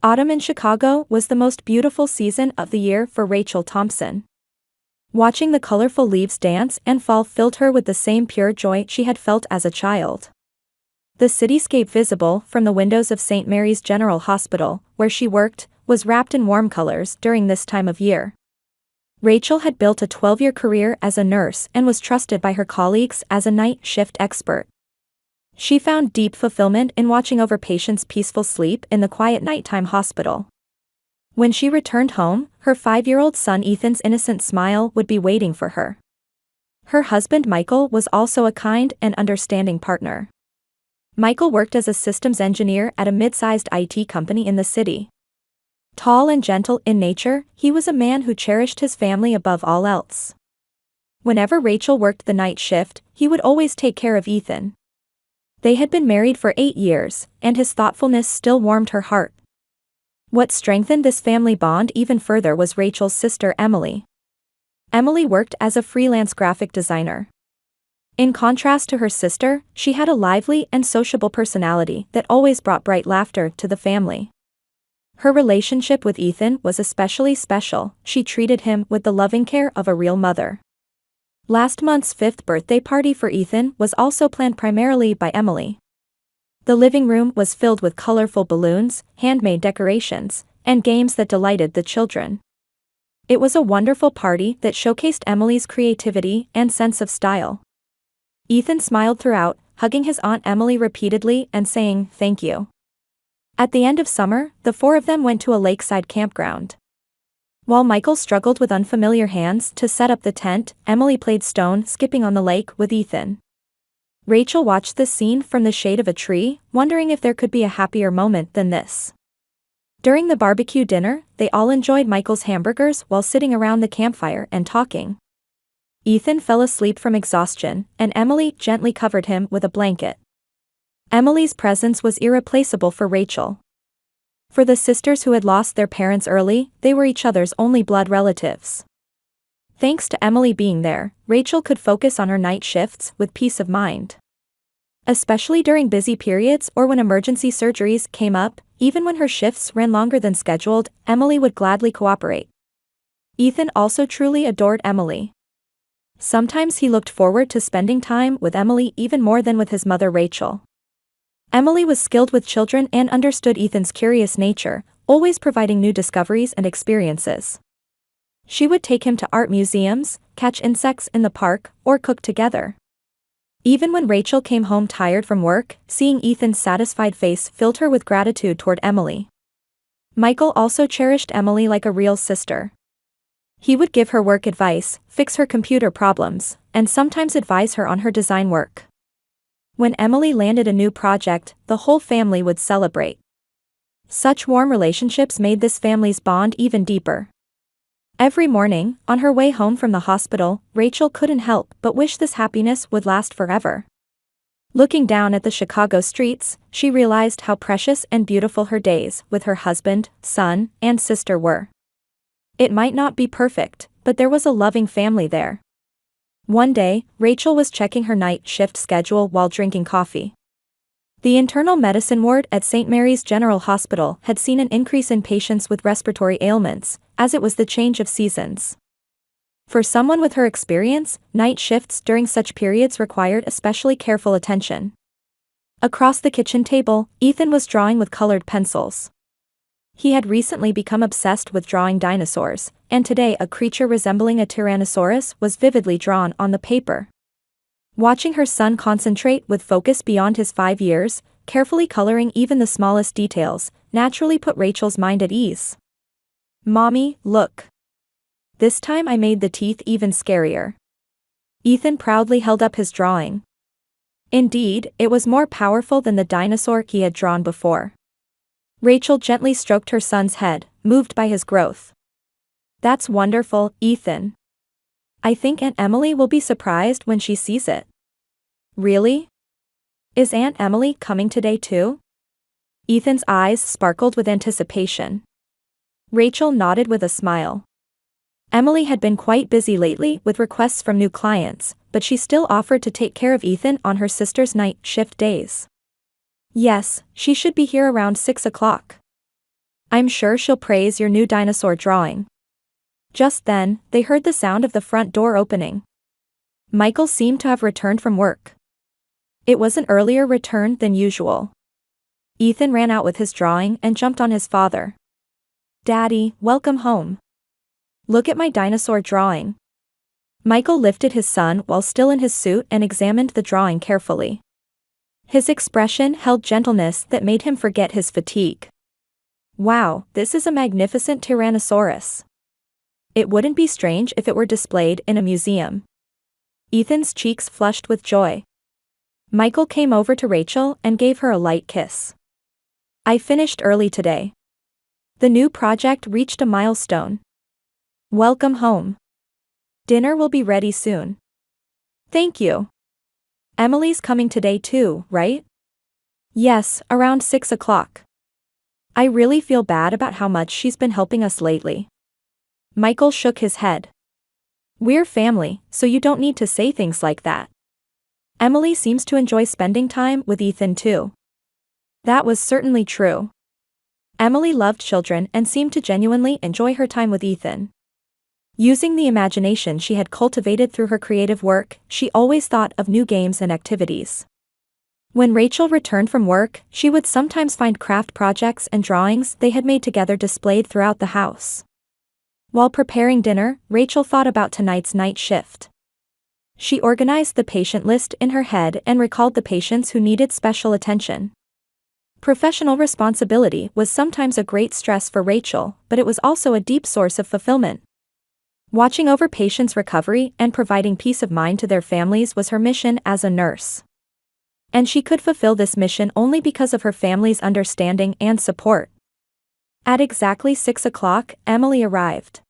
Autumn in Chicago was the most beautiful season of the year for Rachel Thompson. Watching the colorful leaves dance and fall filled her with the same pure joy she had felt as a child. The cityscape visible from the windows of St. Mary's General Hospital, where she worked, was wrapped in warm colors during this time of year. Rachel had built a 12-year career as a nurse and was trusted by her colleagues as a night shift expert. She found deep fulfillment in watching over patients' peaceful sleep in the quiet nighttime hospital. When she returned home, her 5-year-old son Ethan's innocent smile would be waiting for her. Her husband Michael was also a kind and understanding partner. Michael worked as a systems engineer at a mid-sized IT company in the city. Tall and gentle in nature, he was a man who cherished his family above all else. Whenever Rachel worked the night shift, he would always take care of Ethan. They had been married for 8 years, and his thoughtfulness still warmed her heart. What strengthened this family bond even further was Rachel's sister Emily. Emily worked as a freelance graphic designer. In contrast to her sister, she had a lively and sociable personality that always brought bright laughter to the family. Her relationship with Ethan was especially special. She treated him with the loving care of a real mother. Last month's 5th birthday party for Ethan was also planned primarily by Emily. The living room was filled with colorful balloons, handmade decorations, and games that delighted the children. It was a wonderful party that showcased Emily's creativity and sense of style. Ethan smiled throughout, hugging his Aunt Emily repeatedly and saying, "Thank you." At the end of summer, the 4 of them went to a lakeside campground. While Michael struggled with unfamiliar hands to set up the tent, Emily played stone skipping on the lake with Ethan. Rachel watched this scene from the shade of a tree, wondering if there could be a happier moment than this. During the barbecue dinner, they all enjoyed Michael's hamburgers while sitting around the campfire and talking. Ethan fell asleep from exhaustion, and Emily gently covered him with a blanket. Emily's presence was irreplaceable for Rachel. For the sisters who had lost their parents early, they were each other's only blood relatives. Thanks to Emily being there, Rachel could focus on her night shifts with peace of mind. Especially during busy periods or when emergency surgeries came up, even when her shifts ran longer than scheduled, Emily would gladly cooperate. Ethan also truly adored Emily. Sometimes he looked forward to spending time with Emily even more than with his mother Rachel. Emily was skilled with children and understood Ethan's curious nature, always providing new discoveries and experiences. She would take him to art museums, catch insects in the park, or cook together. Even when Rachel came home tired from work, seeing Ethan's satisfied face filled her with gratitude toward Emily. Michael also cherished Emily like a real sister. He would give her work advice, fix her computer problems, and sometimes advise her on her design work. When Emily landed a new project, the whole family would celebrate. Such warm relationships made this family's bond even deeper. Every morning, on her way home from the hospital, Rachel couldn't help but wish this happiness would last forever. Looking down at the Chicago streets, she realized how precious and beautiful her days with her husband, son, and sister were. It might not be perfect, but there was a loving family there. One day, Rachel was checking her night shift schedule while drinking coffee. The internal medicine ward at St. Mary's General Hospital had seen an increase in patients with respiratory ailments, as it was the change of seasons. For someone with her experience, night shifts during such periods required especially careful attention. Across the kitchen table, Ethan was drawing with colored pencils. He had recently become obsessed with drawing dinosaurs, and today a creature resembling a Tyrannosaurus was vividly drawn on the paper. Watching her son concentrate with focus beyond his 5 years, carefully coloring even the smallest details, naturally put Rachel's mind at ease. "Mommy, look. This time I made the teeth even scarier." Ethan proudly held up his drawing. Indeed, it was more powerful than the dinosaur he had drawn before. Rachel gently stroked her son's head, moved by his growth. "That's wonderful, Ethan. I think Aunt Emily will be surprised when she sees it." "Really? Is Aunt Emily coming today too?" Ethan's eyes sparkled with anticipation. Rachel nodded with a smile. Emily had been quite busy lately with requests from new clients, but she still offered to take care of Ethan on her sister's night shift days. "Yes, she should be here around 6 o'clock. I'm sure she'll praise your new dinosaur drawing. Just then, they heard the sound of the front door opening. Michael seemed to have returned from work. It was an earlier return than usual. Ethan ran out with his drawing and jumped on his father. Daddy, welcome home. Look at my dinosaur drawing. Michael lifted his son while still in his suit and examined the drawing carefully. His expression held gentleness that made him forget his fatigue. Wow, this is a magnificent Tyrannosaurus. It wouldn't be strange if it were displayed in a museum. Ethan's cheeks flushed with joy. Michael came over to Rachel and gave her a light kiss. I finished early today. The new project reached a milestone. Welcome home. Dinner will be ready soon. Thank you. Emily's coming today too, right? Yes, around 6 o'clock. I really feel bad about how much she's been helping us lately. Michael shook his head. We're family, so you don't need to say things like that. Emily seems to enjoy spending time with Ethan too. That was certainly true. Emily loved children and seemed to genuinely enjoy her time with Ethan. Using the imagination she had cultivated through her creative work, she always thought of new games and activities. When Rachel returned from work, she would sometimes find craft projects and drawings they had made together displayed throughout the house. While preparing dinner, Rachel thought about tonight's night shift. She organized the patient list in her head and recalled the patients who needed special attention. Professional responsibility was sometimes a great stress for Rachel, but it was also a deep source of fulfillment. Watching over patients' recovery and providing peace of mind to their families was her mission as a nurse. And she could fulfill this mission only because of her family's understanding and support. At exactly 6 o'clock, Emily arrived.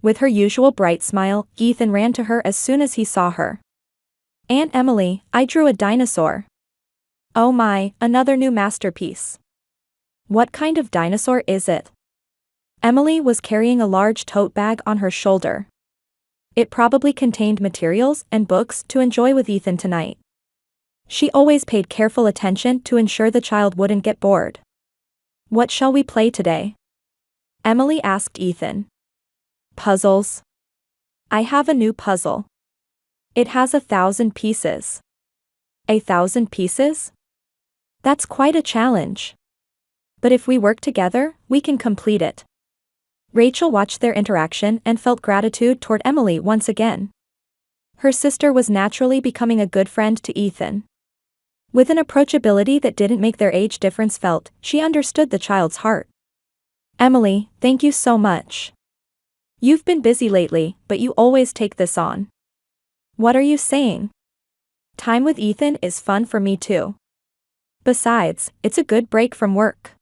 With her usual bright smile, Ethan ran to her as soon as he saw her. Aunt Emily, I drew a dinosaur. Oh my, another new masterpiece. What kind of dinosaur is it? Emily was carrying a large tote bag on her shoulder. It probably contained materials and books to enjoy with Ethan tonight. She always paid careful attention to ensure the child wouldn't get bored. What shall we play today? Emily asked Ethan. Puzzles. I have a new puzzle. It has 1,000 pieces. 1,000 pieces? That's quite a challenge. But if we work together, we can complete it. Rachel watched their interaction and felt gratitude toward Emily once again. Her sister was naturally becoming a good friend to Ethan. With an approachability that didn't make their age difference felt, she understood the child's heart. Emily, thank you so much. You've been busy lately, but you always take this on. What are you saying? Time with Ethan is fun for me too. Besides, it's a good break from work.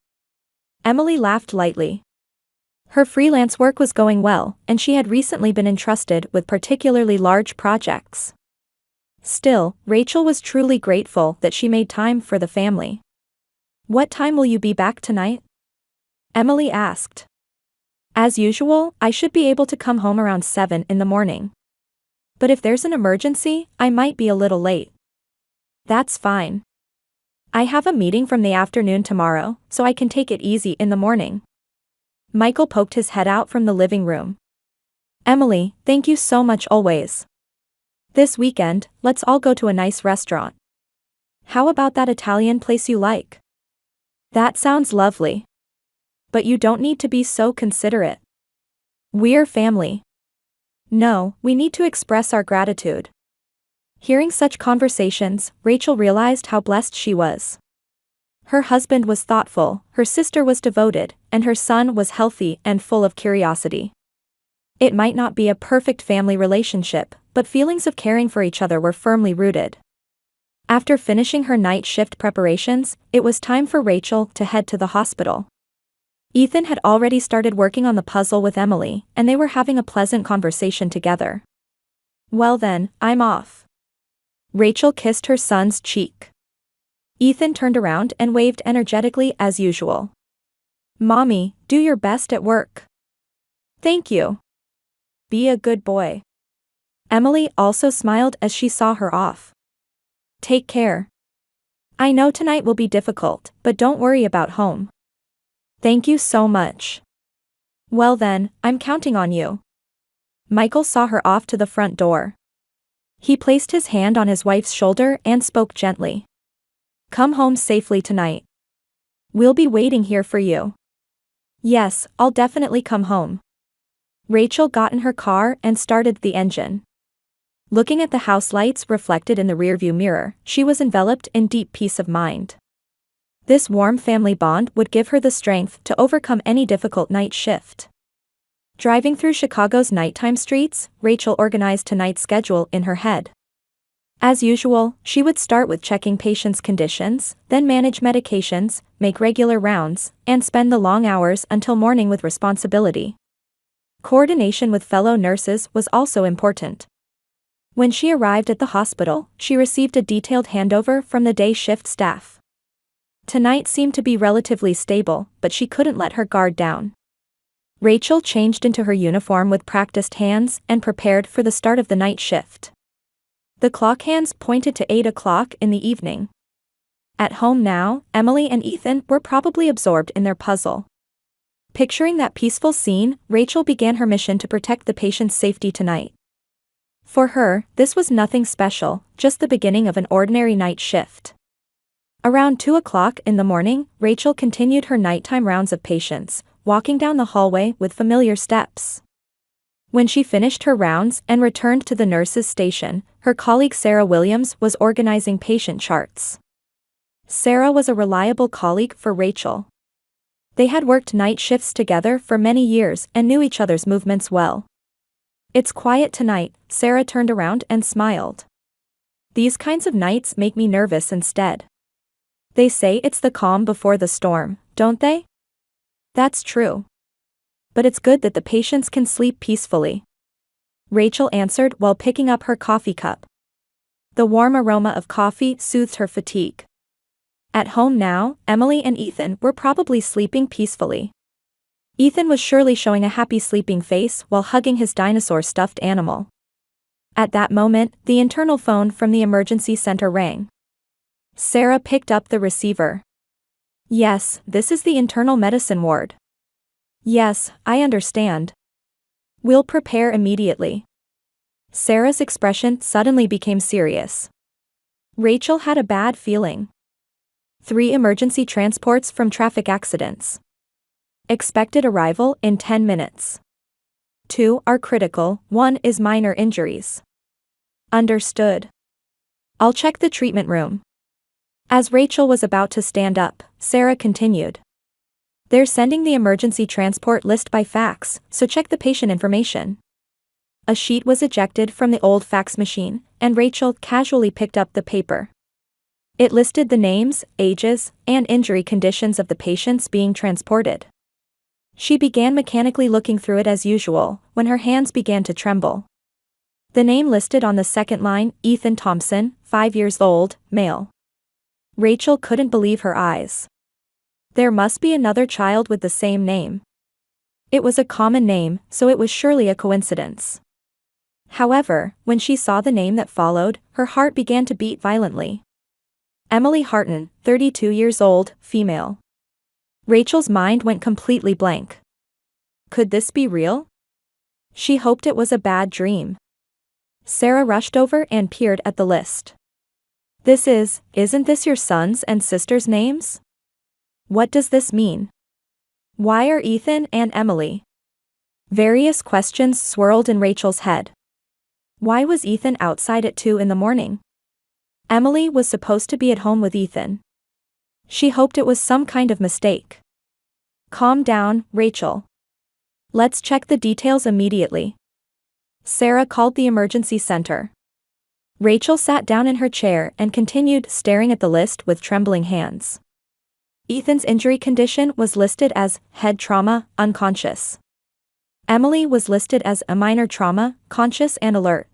Emily laughed lightly. Her freelance work was going well, and she had recently been entrusted with particularly large projects. Still, Rachel was truly grateful that she made time for the family. What time will you be back tonight? Emily asked. As usual, I should be able to come home around 7 in the morning. But if there's an emergency, I might be a little late. That's fine. I have a meeting from the afternoon tomorrow, so I can take it easy in the morning. Michael poked his head out from the living room. Emily, thank you so much always. This weekend, let's all go to a nice restaurant. How about that Italian place you like? That sounds lovely. But you don't need to be so considerate. We're family. No, we need to express our gratitude. Hearing such conversations, Rachel realized how blessed she was. Her husband was thoughtful, her sister was devoted, and her son was healthy and full of curiosity. It might not be a perfect family relationship, but feelings of caring for each other were firmly rooted. After finishing her night shift preparations, it was time for Rachel to head to the hospital. Ethan had already started working on the puzzle with Emily, and they were having a pleasant conversation together. Well then, I'm off. Rachel kissed her son's cheek. Ethan turned around and waved energetically as usual. Mommy, do your best at work. Thank you. Be a good boy. Emily also smiled as she saw her off. Take care. I know tonight will be difficult, but don't worry about home. Thank you so much. Well then, I'm counting on you. Michael saw her off to the front door. He placed his hand on his wife's shoulder and spoke gently. Come home safely tonight. We'll be waiting here for you. Yes, I'll definitely come home. Rachel got in her car and started the engine. Looking at the house lights reflected in the rearview mirror, she was enveloped in deep peace of mind. This warm family bond would give her the strength to overcome any difficult night shift. Driving through Chicago's nighttime streets, Rachel organized tonight's schedule in her head. As usual, she would start with checking patients' conditions, then manage medications, make regular rounds, and spend the long hours until morning with responsibility. Coordination with fellow nurses was also important. When she arrived at the hospital, she received a detailed handover from the day shift staff. Tonight seemed to be relatively stable, but she couldn't let her guard down. Rachel changed into her uniform with practiced hands and prepared for the start of the night shift. The clock hands pointed to 8 o'clock in the evening. At home now, Emily and Ethan were probably absorbed in their puzzle. Picturing that peaceful scene, Rachel began her mission to protect the patient's safety tonight. For her, this was nothing special, just the beginning of an ordinary night shift. Around 2 o'clock in the morning, Rachel continued her nighttime rounds of patients, walking down the hallway with familiar steps. When she finished her rounds and returned to the nurse's station, her colleague Sarah Williams was organizing patient charts. Sarah was a reliable colleague for Rachel. They had worked night shifts together for many years and knew each other's movements well. It's quiet tonight, Sarah turned around and smiled. These kinds of nights make me nervous instead. They say it's the calm before the storm, don't they? That's true. But it's good that the patients can sleep peacefully. Rachel answered while picking up her coffee cup. The warm aroma of coffee soothed her fatigue. At home now, Emily and Ethan were probably sleeping peacefully. Ethan was surely showing a happy sleeping face while hugging his dinosaur stuffed animal. At that moment, the internal phone from the emergency center rang. Sarah picked up the receiver. Yes, this is the internal medicine ward. Yes, I understand. We'll prepare immediately. Sarah's expression suddenly became serious. Rachel had a bad feeling. 3 emergency transports from traffic accidents. Expected arrival in 10 minutes. 2 are critical, 1 is minor injuries. Understood. I'll check the treatment room. As Rachel was about to stand up, Sarah continued. They're sending the emergency transport list by fax, so check the patient information. A sheet was ejected from the old fax machine, and Rachel casually picked up the paper. It listed the names, ages, and injury conditions of the patients being transported. She began mechanically looking through it as usual, when her hands began to tremble. The name listed on the second line, Ethan Thompson, 5 years old, male. Rachel couldn't believe her eyes. There must be another child with the same name. It was a common name, so it was surely a coincidence. However, when she saw the name that followed, her heart began to beat violently. Emily Harton, 32 years old, female. Rachel's mind went completely blank. Could this be real? She hoped it was a bad dream. Sarah rushed over and peered at the list. Isn't this your son's and sister's names? What does this mean? Why are Ethan and Emily? Various questions swirled in Rachel's head. Why was Ethan outside at 2 in the morning? Emily was supposed to be at home with Ethan. She hoped it was some kind of mistake. Calm down, Rachel. Let's check the details immediately. Sarah called the emergency center. Rachel sat down in her chair and continued staring at the list with trembling hands. Ethan's injury condition was listed as head trauma, unconscious. Emily was listed as a minor trauma, conscious and alert.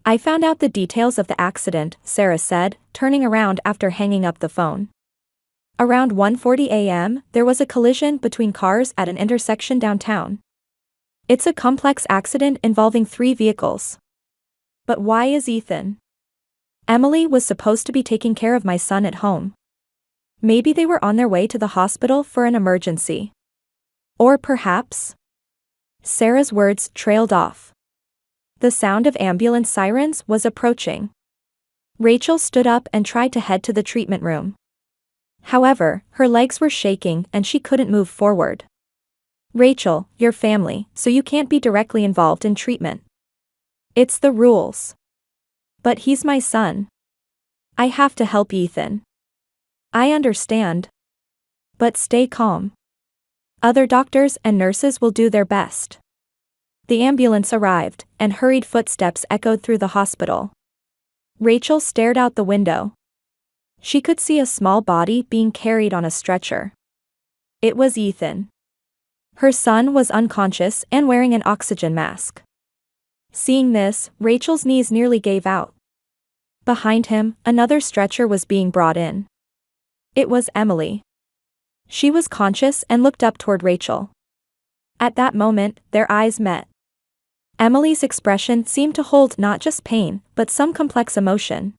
I found out the details of the accident, Sarah said, turning around after hanging up the phone. Around 1:40 a.m., there was a collision between cars at an intersection downtown. It's a complex accident involving 3 vehicles. But why is Ethan? Emily was supposed to be taking care of my son at home. Maybe they were on their way to the hospital for an emergency. Or perhaps... Sarah's words trailed off. The sound of ambulance sirens was approaching. Rachel stood up and tried to head to the treatment room. However, her legs were shaking and she couldn't move forward. Rachel, you're family, so you can't be directly involved in treatment. It's the rules. But he's my son. I have to help Ethan. I understand. But stay calm. Other doctors and nurses will do their best. The ambulance arrived, and hurried footsteps echoed through the hospital. Rachel stared out the window. She could see a small body being carried on a stretcher. It was Ethan. Her son was unconscious and wearing an oxygen mask. Seeing this, Rachel's knees nearly gave out. Behind him, another stretcher was being brought in. It was Emily. She was conscious and looked up toward Rachel. At that moment, their eyes met. Emily's expression seemed to hold not just pain, but some complex emotion.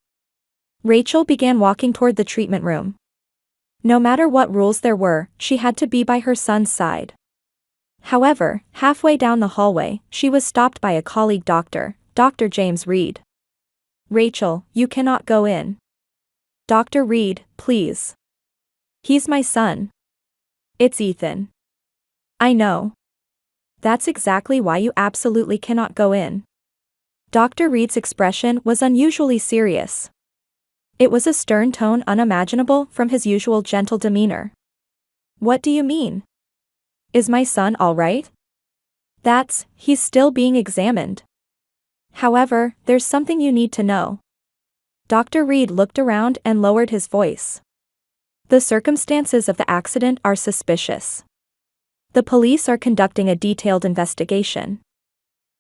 Rachel began walking toward the treatment room. No matter what rules there were, she had to be by her son's side. However, halfway down the hallway, she was stopped by a colleague doctor, Dr. James Reed. Rachel, you cannot go in. Dr. Reed, please. He's my son. It's Ethan. I know. That's exactly why you absolutely cannot go in. Dr. Reed's expression was unusually serious. It was a stern tone unimaginable from his usual gentle demeanor. What do you mean? Is my son all right? He's still being examined. However, there's something you need to know. Dr. Reed looked around and lowered his voice. The circumstances of the accident are suspicious. The police are conducting a detailed investigation.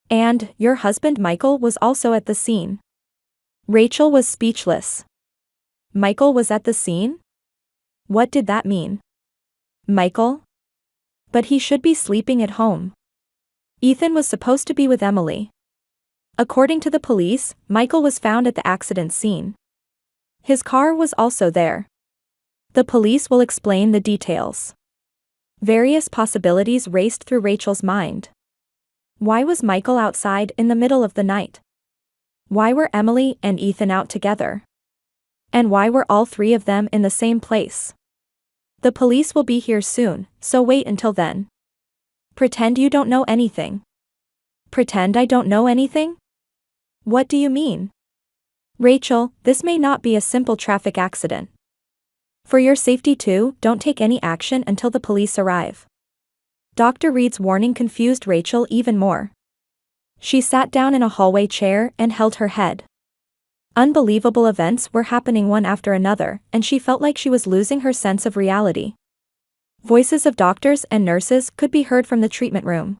And, your husband Michael was also at the scene. Rachel was speechless. Michael was at the scene? What did that mean? Michael? But he should be sleeping at home. Ethan was supposed to be with Emily. According to the police, Michael was found at the accident scene. His car was also there. The police will explain the details. Various possibilities raced through Rachel's mind. Why was Michael outside in the middle of the night? Why were Emily and Ethan out together? And why were all three of them in the same place? The police will be here soon, so wait until then. Pretend you don't know anything. Pretend I don't know anything? What do you mean? Rachel, this may not be a simple traffic accident. For your safety too, don't take any action until the police arrive. Dr. Reed's warning confused Rachel even more. She sat down in a hallway chair and held her head. Unbelievable events were happening one after another, and she felt like she was losing her sense of reality. Voices of doctors and nurses could be heard from the treatment room.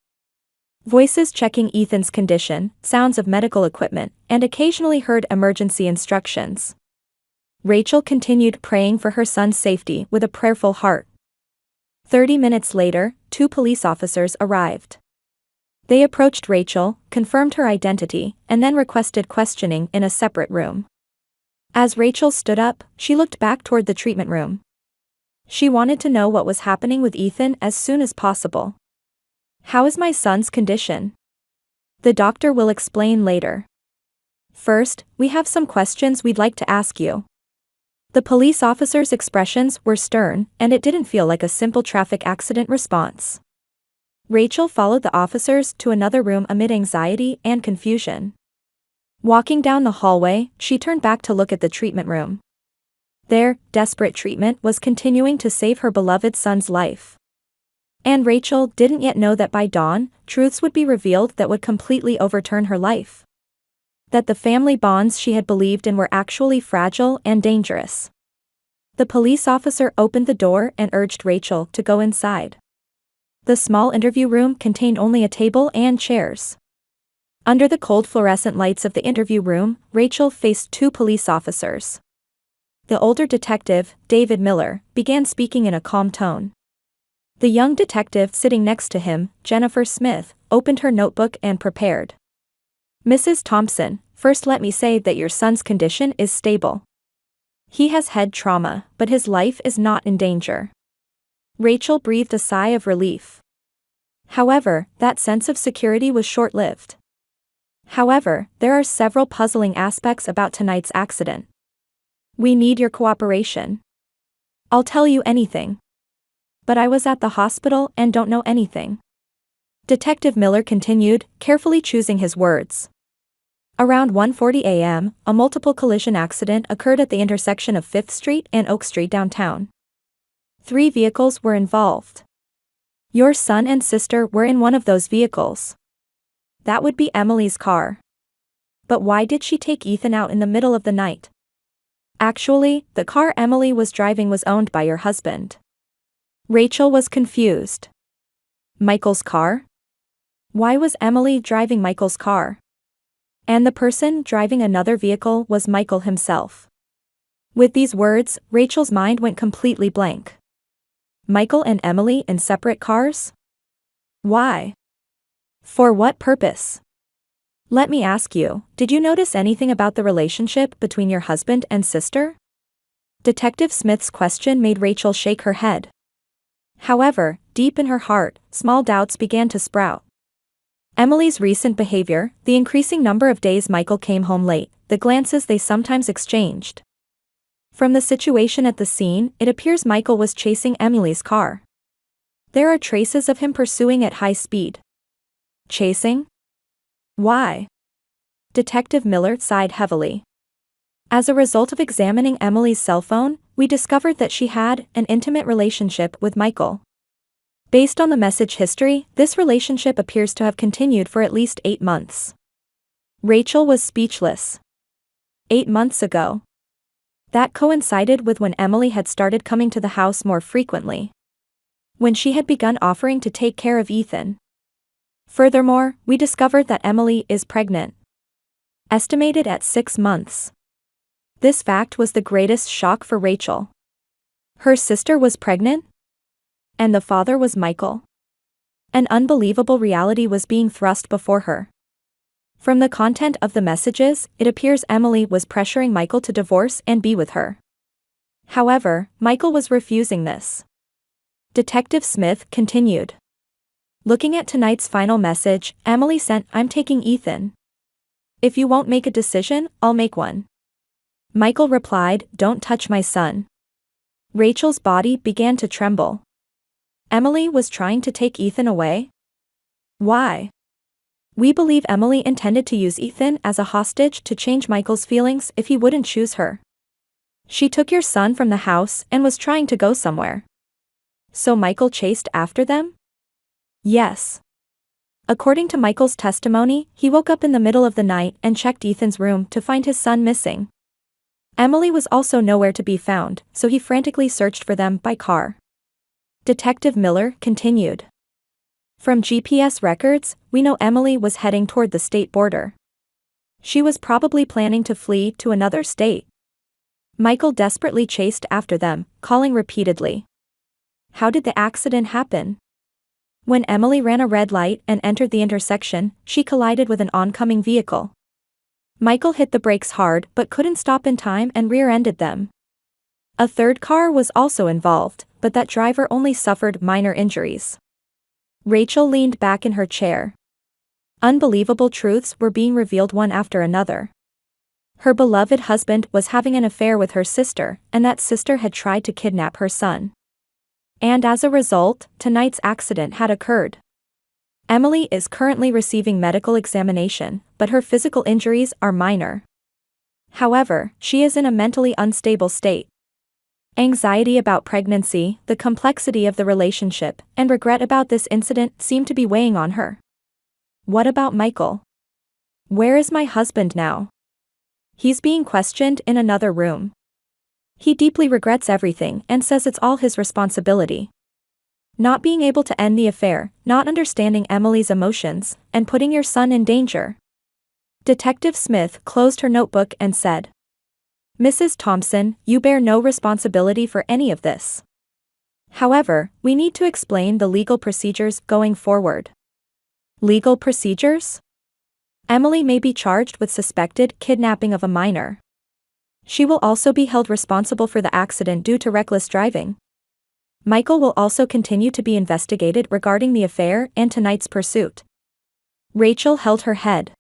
Voices checking Ethan's condition, sounds of medical equipment, and occasionally heard emergency instructions. Rachel continued praying for her son's safety with a prayerful heart. 30 minutes later, 2 police officers arrived. They approached Rachel, confirmed her identity, and then requested questioning in a separate room. As Rachel stood up, she looked back toward the treatment room. She wanted to know what was happening with Ethan as soon as possible. How is my son's condition? The doctor will explain later. First, we have some questions we'd like to ask you. The police officer's expressions were stern, and it didn't feel like a simple traffic accident response. Rachel followed the officers to another room amid anxiety and confusion. Walking down the hallway, she turned back to look at the treatment room. There, desperate treatment was continuing to save her beloved son's life. And Rachel didn't yet know that by dawn, truths would be revealed that would completely overturn her life. That the family bonds she had believed in were actually fragile and dangerous. The police officer opened the door and urged Rachel to go inside. The small interview room contained only a table and chairs. Under the cold fluorescent lights of the interview room, Rachel faced 2 police officers. The older detective, David Miller, began speaking in a calm tone. The young detective sitting next to him, Jennifer Smith, opened her notebook and prepared. Mrs. Thompson, first let me say that your son's condition is stable. He has head trauma, but his life is not in danger. Rachel breathed a sigh of relief. However, that sense of security was short-lived. However, there are several puzzling aspects about tonight's accident. We need your cooperation. I'll tell you anything. But I was at the hospital and don't know anything. Detective Miller continued, carefully choosing his words. Around 1:40 a.m., a multiple collision accident occurred at the intersection of 5th Street and Oak Street downtown. 3 vehicles were involved. Your son and sister were in one of those vehicles. That would be Emily's car. But why did she take Ethan out in the middle of the night? Actually, the car Emily was driving was owned by your husband. Rachel was confused. Michael's car? Why was Emily driving Michael's car? And the person driving another vehicle was Michael himself. With these words, Rachel's mind went completely blank. Michael and Emily in separate cars? Why? For what purpose? Let me ask you, did you notice anything about the relationship between your husband and sister? Detective Smith's question made Rachel shake her head. However, deep in her heart, small doubts began to sprout. Emily's recent behavior, the increasing number of days Michael came home late, the glances they sometimes exchanged. From the situation at the scene, it appears Michael was chasing Emily's car. There are traces of him pursuing at high speed. Chasing? Why? Detective Miller sighed heavily. As a result of examining Emily's cell phone, we discovered that she had an intimate relationship with Michael. Based on the message history, this relationship appears to have continued for at least 8 months. Rachel was speechless. 8 months ago. That coincided with when Emily had started coming to the house more frequently. When she had begun offering to take care of Ethan. Furthermore, we discovered that Emily is pregnant. Estimated at 6 months. This fact was the greatest shock for Rachel. Her sister was pregnant? And the father was Michael. An unbelievable reality was being thrust before her. From the content of the messages, it appears Emily was pressuring Michael to divorce and be with her. However, Michael was refusing this. Detective Smith continued. Looking at tonight's final message, Emily sent, "I'm taking Ethan. If you won't make a decision, I'll make one." Michael replied, "Don't touch my son." Rachel's body began to tremble. Emily was trying to take Ethan away? Why? We believe Emily intended to use Ethan as a hostage to change Michael's feelings if he wouldn't choose her. She took your son from the house and was trying to go somewhere. So Michael chased after them? Yes. According to Michael's testimony, he woke up in the middle of the night and checked Ethan's room to find his son missing. Emily was also nowhere to be found, so he frantically searched for them by car. Detective Miller continued. From GPS records, we know Emily was heading toward the state border. She was probably planning to flee to another state. Michael desperately chased after them, calling repeatedly. How did the accident happen? When Emily ran a red light and entered the intersection, she collided with an oncoming vehicle. Michael hit the brakes hard but couldn't stop in time and rear-ended them. A third car was also involved, but that driver only suffered minor injuries. Rachel leaned back in her chair. Unbelievable truths were being revealed one after another. Her beloved husband was having an affair with her sister, and that sister had tried to kidnap her son. And as a result, tonight's accident had occurred. Emily is currently receiving medical examination, but her physical injuries are minor. However, she is in a mentally unstable state. Anxiety about pregnancy, the complexity of the relationship, and regret about this incident seem to be weighing on her. What about Michael? Where is my husband now? He's being questioned in another room. He deeply regrets everything and says it's all his responsibility. Not being able to end the affair, not understanding Emily's emotions, and putting your son in danger. Detective Smith closed her notebook and said, "Mrs. Thompson, you bear no responsibility for any of this. However, we need to explain the legal procedures going forward." Legal procedures? Emily may be charged with suspected kidnapping of a minor. She will also be held responsible for the accident due to reckless driving. Michael will also continue to be investigated regarding the affair and tonight's pursuit. Rachel held her head.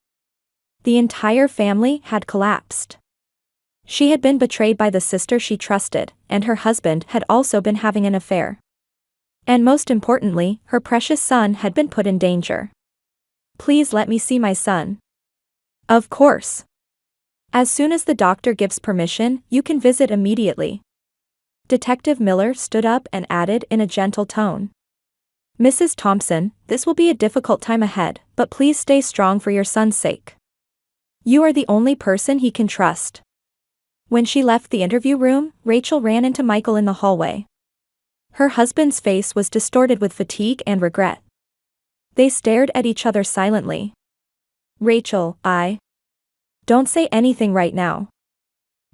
The entire family had collapsed. She had been betrayed by the sister she trusted, and her husband had also been having an affair. And most importantly, her precious son had been put in danger. Please let me see my son. Of course. As soon as the doctor gives permission, you can visit immediately. Detective Miller stood up and added in a gentle tone. Mrs. Thompson, this will be a difficult time ahead, but please stay strong for your son's sake. You are the only person he can trust. When she left the interview room, Rachel ran into Michael in the hallway. Her husband's face was distorted with fatigue and regret. They stared at each other silently. Rachel, Don't say anything right now.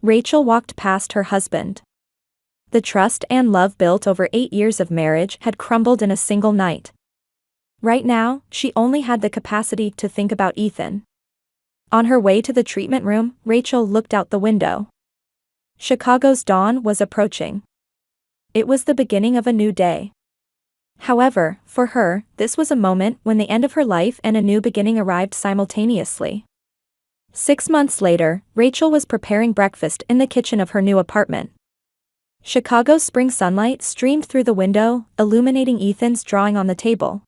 Rachel walked past her husband. The trust and love built over 8 years of marriage had crumbled in a single night. Right now, she only had the capacity to think about Ethan. On her way to the treatment room, Rachel looked out the window. Chicago's dawn was approaching. It was the beginning of a new day. However, for her, this was a moment when the end of her life and a new beginning arrived simultaneously. 6 months later, Rachel was preparing breakfast in the kitchen of her new apartment. Chicago's spring sunlight streamed through the window, illuminating Ethan's drawing on the table.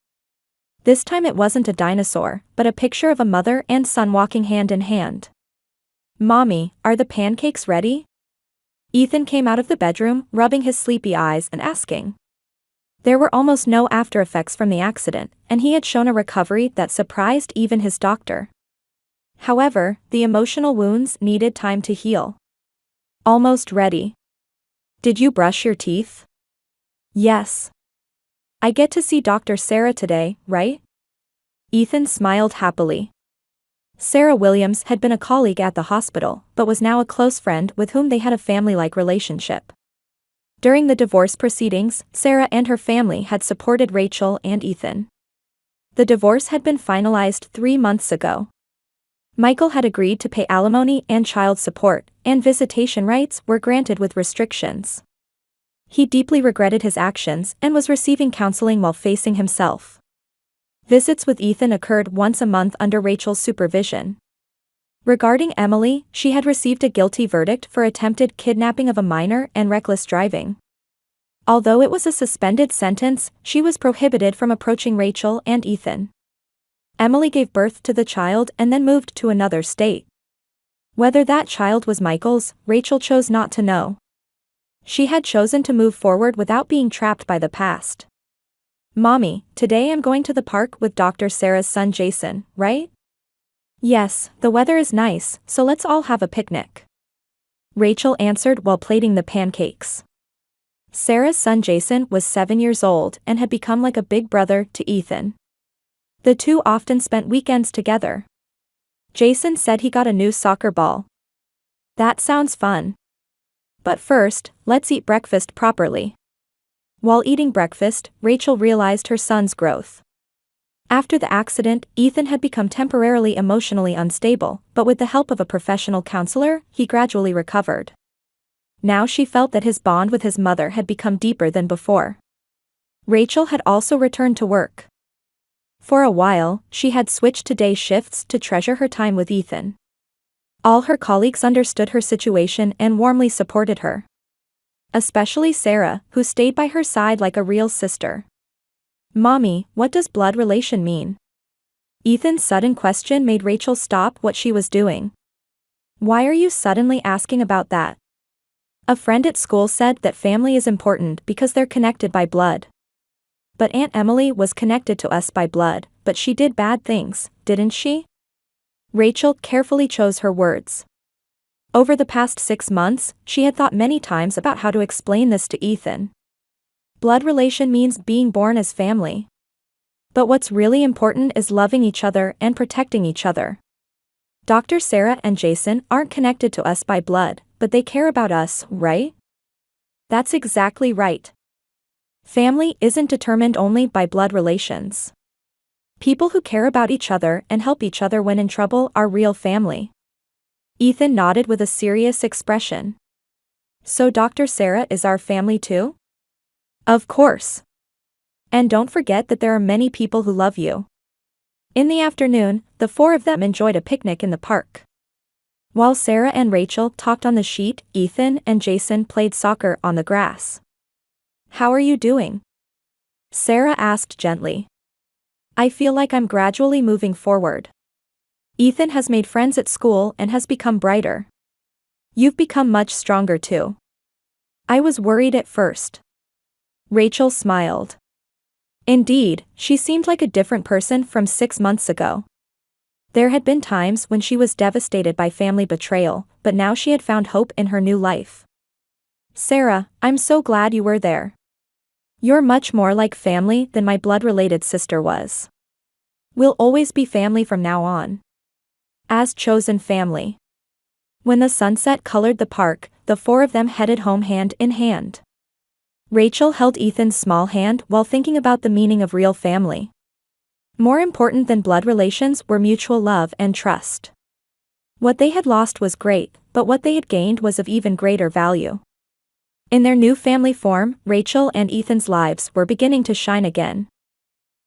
This time it wasn't a dinosaur, but a picture of a mother and son walking hand in hand. Mommy, are the pancakes ready? Ethan came out of the bedroom, rubbing his sleepy eyes and asking. There were almost no after effects from the accident, and he had shown a recovery that surprised even his doctor. However, the emotional wounds needed time to heal. Almost ready. Did you brush your teeth? Yes. I get to see Dr. Sarah today, right? Ethan smiled happily. Sarah Williams had been a colleague at the hospital, but was now a close friend with whom they had a family-like relationship. During the divorce proceedings, Sarah and her family had supported Rachel and Ethan. The divorce had been finalized 3 months ago. Michael had agreed to pay alimony and child support, and visitation rights were granted with restrictions. He deeply regretted his actions and was receiving counseling while facing himself. Visits with Ethan occurred once a month under Rachel's supervision. Regarding Emily, she had received a guilty verdict for attempted kidnapping of a minor and reckless driving. Although it was a suspended sentence, she was prohibited from approaching Rachel and Ethan. Emily gave birth to the child and then moved to another state. Whether that child was Michael's, Rachel chose not to know. She had chosen to move forward without being trapped by the past. Mommy, today I'm going to the park with Dr. Sarah's son Jason, right? Yes, the weather is nice, so let's all have a picnic. Rachel answered while plating the pancakes. Sarah's son Jason was 7 years old and had become like a big brother to Ethan. The two often spent weekends together. Jason said he got a new soccer ball. That sounds fun. But first, let's eat breakfast properly. While eating breakfast, Rachel realized her son's growth. After the accident, Ethan had become temporarily emotionally unstable, but with the help of a professional counselor, he gradually recovered. Now she felt that his bond with his mother had become deeper than before. Rachel had also returned to work. For a while, she had switched to day shifts to treasure her time with Ethan. All her colleagues understood her situation and warmly supported her. Especially Sarah, who stayed by her side like a real sister. Mommy, what does blood relation mean? Ethan's sudden question made Rachel stop what she was doing. Why are you suddenly asking about that? A friend at school said that family is important because they're connected by blood. But Aunt Emily was connected to us by blood, but she did bad things, didn't she? Rachel carefully chose her words. Over the past 6 months, she had thought many times about how to explain this to Ethan. Blood relation means being born as family. But what's really important is loving each other and protecting each other. Dr. Sarah and Jason aren't connected to us by blood, but they care about us, right? That's exactly right. Family isn't determined only by blood relations. People who care about each other and help each other when in trouble are real family. Ethan nodded with a serious expression. So Dr. Sarah is our family too? Of course. And don't forget that there are many people who love you. In the afternoon, the four of them enjoyed a picnic in the park. While Sarah and Rachel talked on the sheet, Ethan and Jason played soccer on the grass. How are you doing? Sarah asked gently. I feel like I'm gradually moving forward. Ethan has made friends at school and has become brighter. You've become much stronger too. I was worried at first. Rachel smiled. Indeed, she seemed like a different person from 6 months ago. There had been times when she was devastated by family betrayal, but now she had found hope in her new life. Sarah, I'm so glad you were there. You're much more like family than my blood-related sister was. We'll always be family from now on. As chosen family. When the sunset colored the park, the four of them headed home hand in hand. Rachel held Ethan's small hand while thinking about the meaning of real family. More important than blood relations were mutual love and trust. What they had lost was great, but what they had gained was of even greater value. In their new family form, Rachel and Ethan's lives were beginning to shine again.